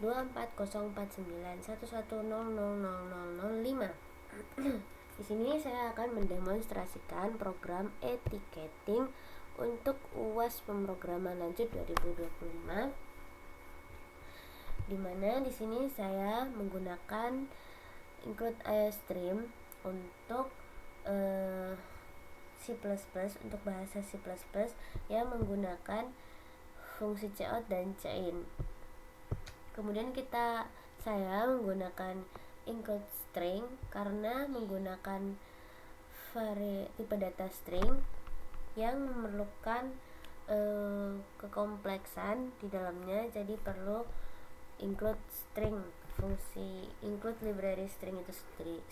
240491100005. Di sini saya akan mendemonstrasikan program etiketing untuk UAS pemrograman lanjut 2025. Dimana di sini saya menggunakan include IOStream untuk C++, untuk bahasa C++ yang menggunakan fungsi cout dan chain. Kemudian saya menggunakan include string karena menggunakan tipe data string yang memerlukan kekompleksan di dalamnya, jadi perlu include string, fungsi include library string itu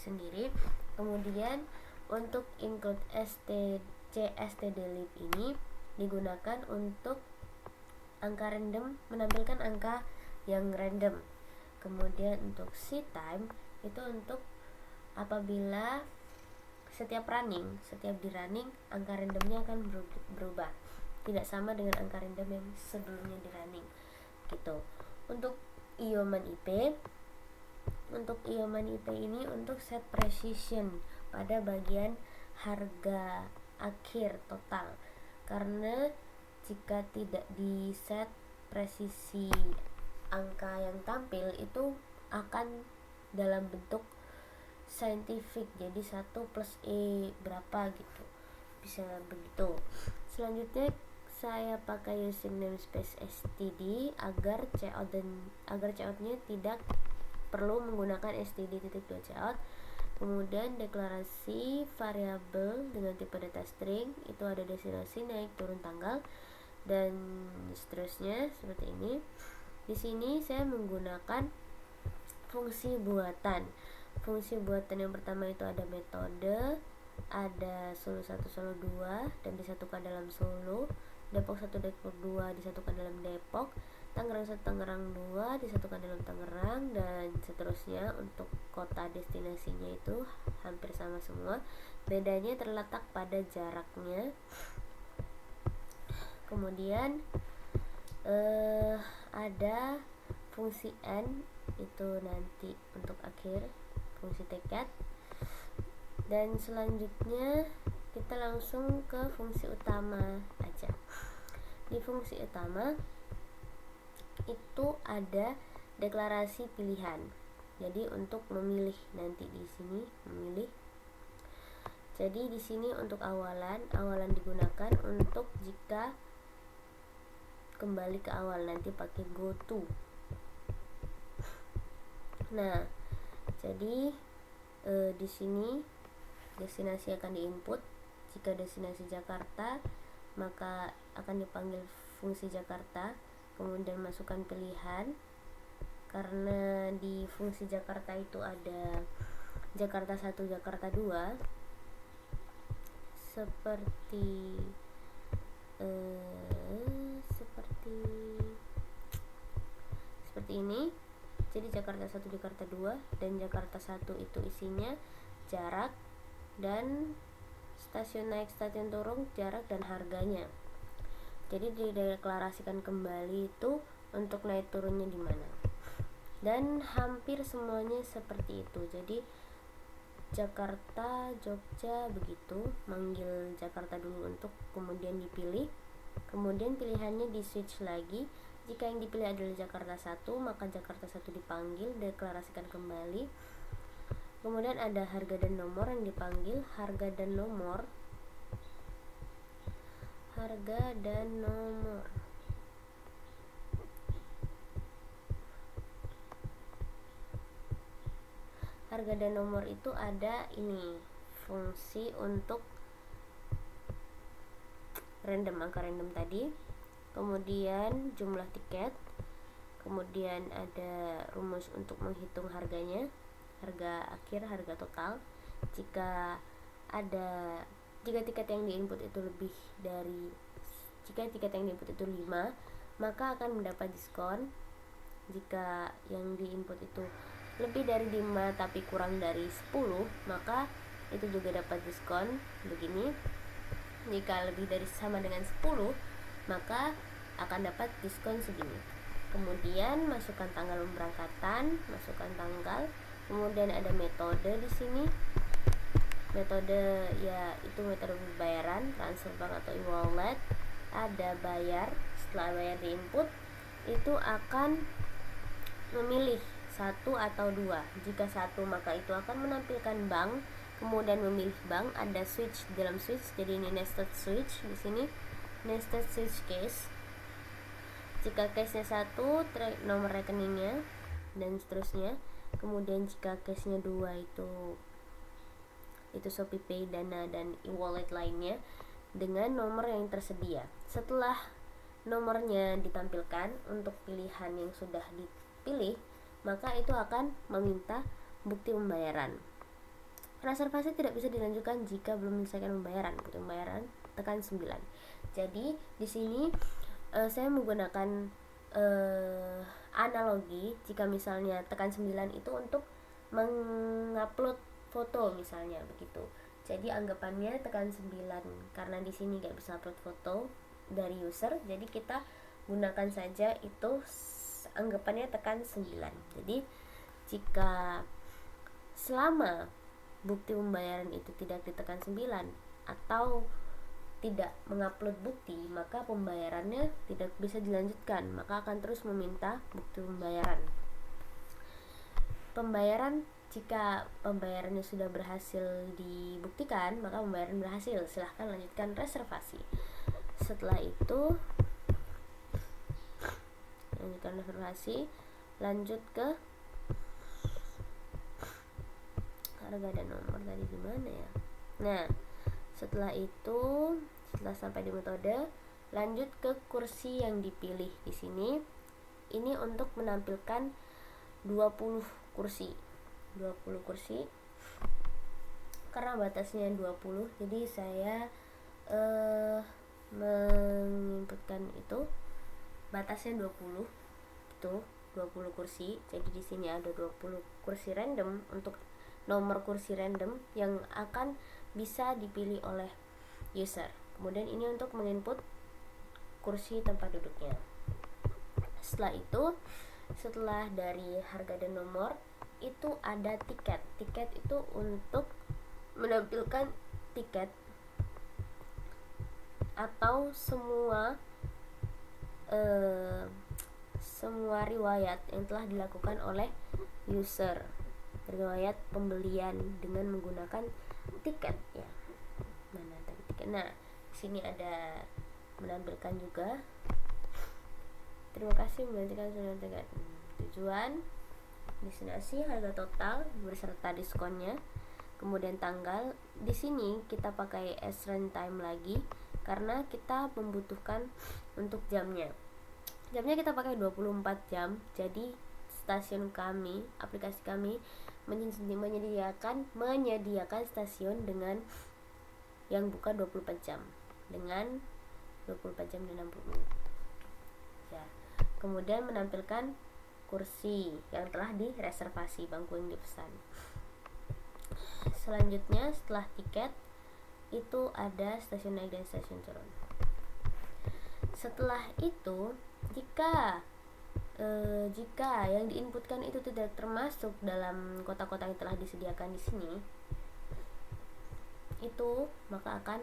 sendiri. Kemudian untuk include stdlib ini digunakan untuk angka random, menampilkan angka yang random. Kemudian untuk ctime itu untuk apabila setiap di running angka randomnya akan berubah, tidak sama dengan angka random yang sebelumnya di running gitu. Untuk ioman IP ini untuk set precision pada bagian harga akhir total, karena jika tidak di set presisi angka yang tampil itu akan dalam bentuk scientific, jadi 1 plus E berapa gitu, bisa begitu. Selanjutnya saya pakai using namespace std agar coutnya tidak perlu menggunakan std.cout. Kemudian deklarasi variabel dengan tipe data string itu ada destinasi, naik turun tanggal, dan seterusnya seperti ini. Di sini saya menggunakan fungsi buatan. Fungsi buatan yang pertama itu ada metode, ada Solo 1 Solo 2 dan disatukan dalam Solo, Depok 1 Depok 2 disatukan dalam Depok, Tangerang 1 Tangerang 2 disatukan dalam Tangerang, dan seterusnya. Untuk kota destinasinya itu hampir sama semua, bedanya terletak pada jaraknya. Kemudian ada fungsi n, itu nanti untuk akhir, fungsi tcat. Dan selanjutnya kita langsung ke fungsi utama aja. Di fungsi utama itu ada deklarasi pilihan. Jadi untuk memilih, nanti di sini memilih. Jadi di sini untuk awalan digunakan untuk jika kembali ke awal, nanti pakai go to. Nah, jadi di sini destinasi akan diinput. Jika destinasi Jakarta, maka akan dipanggil fungsi Jakarta. Kemudian masukkan pilihan, karena di fungsi Jakarta itu ada Jakarta 1, Jakarta 2, seperti ini. Jadi Jakarta 1, Jakarta 2, dan Jakarta 1 itu isinya jarak dan stasiun naik, stasiun turun, jarak dan harganya. Jadi dideklarasikan kembali itu untuk naik turunnya di mana. Dan hampir semuanya seperti itu. Jadi Jakarta, Jogja begitu, manggil Jakarta dulu untuk kemudian dipilih. Kemudian pilihannya di switch lagi. Jika yang dipilih adalah Jakarta 1, maka Jakarta 1 dipanggil, deklarasikan kembali. Kemudian ada harga dan nomor yang dipanggil, harga dan nomor. Harga dan nomor itu ada ini, fungsi untuk random, angka random tadi. Kemudian jumlah tiket. Kemudian ada rumus untuk menghitung harganya, harga akhir, harga total. Jika tiket yang diinput itu jika tiket yang diinput itu 5, maka akan mendapat diskon. Jika yang diinput itu lebih dari 5 tapi kurang dari 10, maka itu juga dapat diskon begini. Jika lebih dari sama dengan 10, maka akan dapat diskon segini. Kemudian masukkan tanggal pemberangkatan, masukkan tanggal. Kemudian ada metode di sini. Metode ya itu metode pembayaran, transfer bank atau e-wallet. Ada bayar. Setelah bayar di input, itu akan memilih satu atau dua. Jika satu maka itu akan menampilkan bank. Kemudian memilih bank, ada switch dalam switch. Jadi ini nested switch di sini. Nested switch case. Jika case-nya satu, nomor rekeningnya dan seterusnya. Kemudian jika case-nya dua itu ShopeePay, Dana dan e-wallet lainnya dengan nomor yang tersedia. Setelah nomornya ditampilkan untuk pilihan yang sudah dipilih, maka itu akan meminta bukti pembayaran. Reservasi tidak bisa dilanjutkan jika belum menyelesaikan pembayaran. Bukti pembayaran tekan 9. Jadi di sini saya menggunakan analogi jika misalnya tekan 9 itu untuk mengupload foto misalnya begitu. Jadi anggapannya tekan 9 karena di sini nggak bisa upload foto dari user, jadi kita gunakan saja itu anggapannya tekan 9. Jadi jika selama bukti pembayaran itu tidak ditekan 9 atau tidak mengupload bukti, maka pembayarannya tidak bisa dilanjutkan, maka akan terus meminta bukti pembayaran. Pembayaran, jika pembayarannya sudah berhasil dibuktikan, maka pembayaran berhasil, silahkan lanjutkan reservasi. Setelah itu lanjutkan reservasi, lanjut ke harga dan nomor tadi gimana ya. Nah, setelah itu, setelah sampai di metode, lanjut ke kursi yang dipilih di sini. Ini untuk menampilkan 20 kursi. 20 kursi. Karena batasnya 20, jadi saya menginputkan itu batasnya 20. Itu 20 kursi. Jadi di sini ada 20 kursi random untuk nomor kursi random yang akan bisa dipilih oleh user. Kemudian ini untuk menginput kursi tempat duduknya. Setelah itu, setelah dari harga dan nomor, itu ada tiket. Tiket itu untuk menampilkan tiket atau semua riwayat yang telah dilakukan oleh user, riwayat pembelian dengan menggunakan tiket ya. Mana tadi tiket? Nah, sini ada menampilkan juga. Terima kasih menggantikan tiket. Tujuan, destinasi, harga total beserta diskonnya. Kemudian tanggal. Di sini kita pakai as runtime lagi karena kita membutuhkan untuk jamnya. Jamnya kita pakai 24 jam. Jadi stasiun kami, aplikasi kami menyediakan stasiun dengan yang buka 24 jam dengan 24 jam dan 60 menit ya. Kemudian menampilkan kursi yang telah direservasi, bangku yang dipesan. Selanjutnya setelah tiket itu ada stasiun naik dan stasiun turun. Setelah itu jika yang diinputkan itu tidak termasuk dalam kota-kota yang telah disediakan di sini, itu maka akan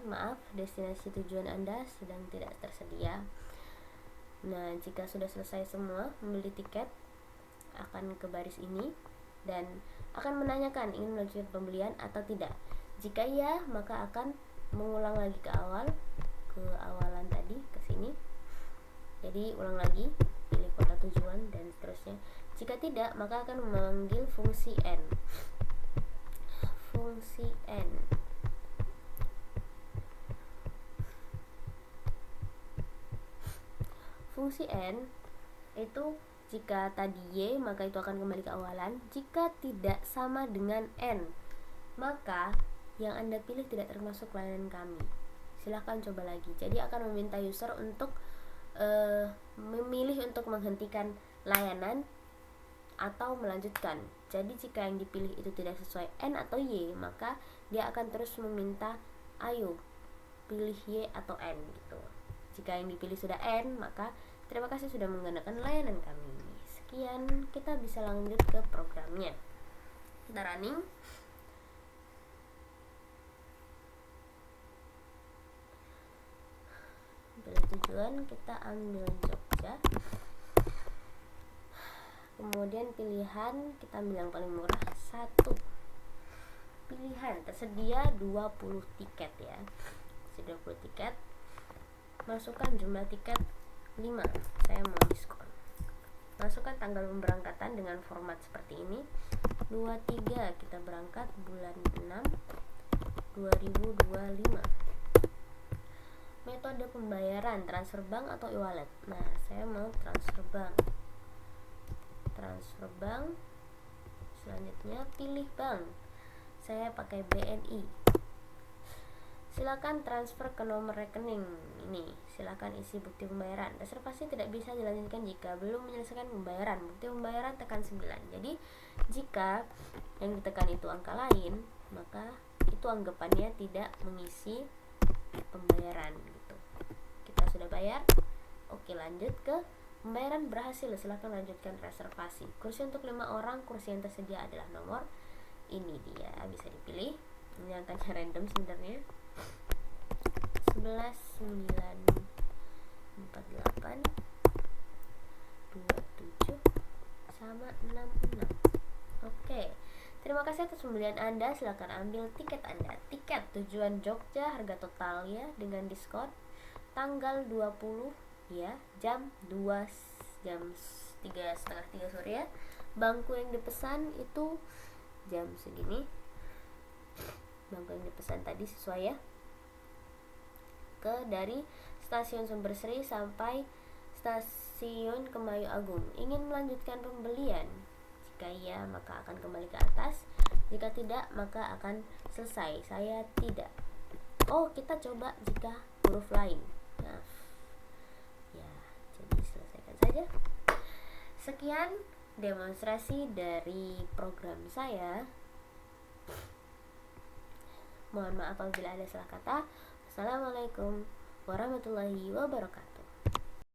destinasi tujuan Anda sedang tidak tersedia. Nah, jika sudah selesai semua membeli tiket, akan ke baris ini dan akan menanyakan ingin melanjutkan pembelian atau tidak. Jika iya, maka akan mengulang lagi ke awalan tadi, ke sini. Jadi ulang lagi, pilih kota tujuan dan seterusnya. Jika tidak, maka akan memanggil fungsi N. Fungsi N. Fungsi N itu jika tadi Y, maka itu akan kembali ke awalan. Jika tidak sama dengan N, maka yang Anda pilih tidak termasuk layanan kami. Silahkan coba lagi. Jadi akan meminta user untuk memilih untuk menghentikan layanan atau melanjutkan. Jadi jika yang dipilih itu tidak sesuai N atau Y, maka dia akan terus meminta ayo pilih Y atau N gitu. Jika yang dipilih sudah N, maka Terima kasih sudah menggunakan layanan kami. Sekian, kita bisa lanjut ke programnya. Kita running. Pilih tujuan, kita ambil Jogja. Kemudian pilihan, kita ambil yang paling murah, 1. Pilihan, tersedia 20 tiket ya. Tersedia 20 tiket. Masukkan jumlah tiket 5. Saya mau diskon. Masukkan tanggal pemberangkatan dengan format seperti ini. 23 kita berangkat bulan 6 2025. Metode pembayaran, transfer bank atau e-wallet. Nah, saya mau transfer bank. Transfer bank. Selanjutnya pilih bank. Saya pakai BNI. Silakan transfer ke nomor rekening ini. Silakan isi bukti pembayaran. Reservasi tidak bisa dilanjutkan jika belum menyelesaikan pembayaran. Bukti pembayaran tekan 9. Jadi, jika yang ditekan itu angka lain, maka itu anggapannya tidak mengisi pembayaran gitu. Kita sudah bayar. Oke, lanjut ke pembayaran berhasil. Silakan lanjutkan reservasi. Kursi untuk 5 orang. Kursi yang tersedia adalah nomor ini dia, bisa dipilih. Ini angkanya random sebenarnya. 11 9 48 27 sama 66. Oke. Terima kasih atas pembelian Anda. Silakan ambil tiket Anda. Tiket tujuan Jogja, harga totalnya dengan diskon tanggal 20 ya, jam 2 jam 3:30 sore ya. Bangku yang dipesan itu jam segini. Bangku yang dipesan tadi sesuai ya. Dari stasiun Sumber Sri sampai stasiun Kemayu Agung. Ingin melanjutkan pembelian? Jika iya, maka akan kembali ke atas. Jika tidak, maka akan selesai. Saya tidak. Oh, kita coba jika huruf lain. Nah, ya, jadi selesaikan saja. Sekian demonstrasi dari program saya. Mohon maaf apabila ada salah kata. Assalamualaikum warahmatullahi wabarakatuh.